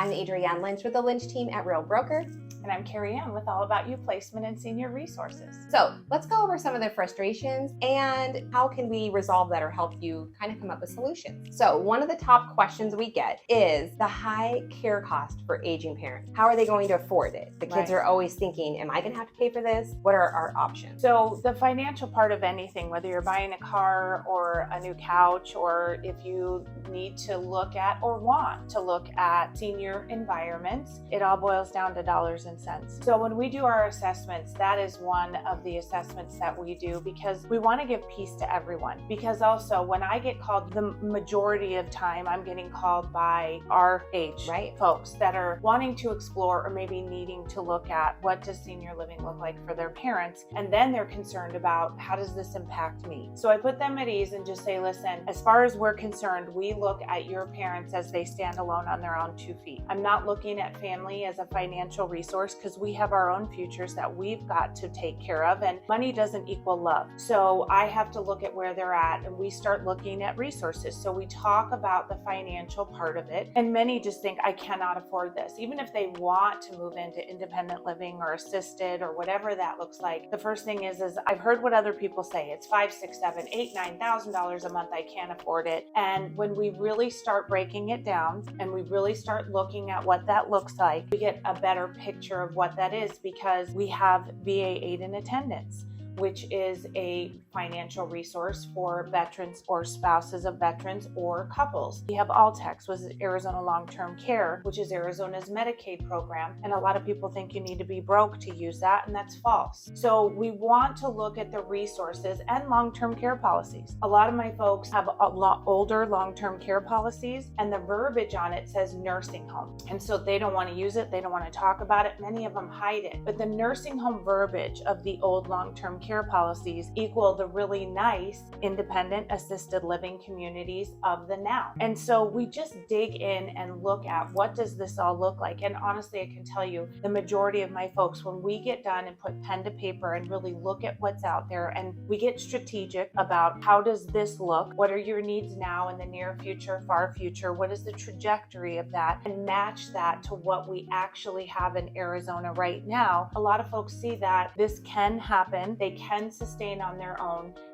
I'm Adrianne Lynch with the Lynch team at Real Broker. And I'm Kerri Ann with All About You Placement and Senior Resources. So let's go over some of the frustrations and how can we resolve that or help you kind of come up with solutions. So one of the top questions we get is the high care cost for aging parents. How are they going to afford it? The kids are always thinking, am I going to have to pay for this? What are our options? So the financial part of anything, whether you're buying a car or a new couch, or if you need to look at or want to look at senior environments, it all boils down to dollars and cents. So when we do our assessments, that is one of the assessments that we do because we want to give peace to everyone. Because also when I get called, the majority of time I'm getting called by our age folks that are wanting to explore or maybe needing to look at what does senior living look like for their parents. And then they're concerned about how does this impact me? So I put them at ease and just say, listen, as far as we're concerned, we look at your parents as they stand alone on their own 2 feet. I'm not looking at family as a financial resource because we have our own futures that we've got to take care of, and money doesn't equal love. So I have to look at where they're at, and we start looking at resources. So we talk about the financial part of it, and many just think, I cannot afford this. Even if they want to move into independent living or assisted or whatever that looks like, the first thing is I've heard what other people say. It's $5,000, $6,000, $8,000, $9,000 a month. I can't afford it. And when we really start breaking it down and we really start looking at what that looks like, we get a better picture of what that is because we have VA aid in attendance, which is a financial resource for veterans or spouses of veterans or couples. We have Alltex, which is Arizona Long-Term Care, which is Arizona's Medicaid program. And a lot of people think you need to be broke to use that, and that's false. So we want to look at the resources and long-term care policies. A lot of my folks have a lot older long-term care policies, and the verbiage on it says nursing home. And so they don't want to use it. They don't want to talk about it. Many of them hide it. But the nursing home verbiage of the old long-term care policies equal the really nice independent assisted living communities of the now. And so we just dig in and look at what does this all look like. And honestly, I can tell you the majority of my folks, when we get done and put pen to paper and really look at what's out there and we get strategic about how does this look, what are your needs now in the near future, far future, what is the trajectory of that, and match that to what we actually have in Arizona right now. A lot of folks see that this can happen. They can sustain on their own,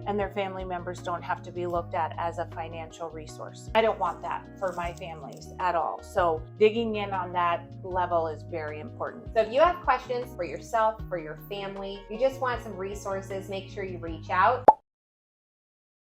and their family members don't have to be looked at as a financial resource. I don't want that for my families at all. So digging in on that level is very important. So if you have questions for yourself, for your family, you just want some resources, make sure you reach out.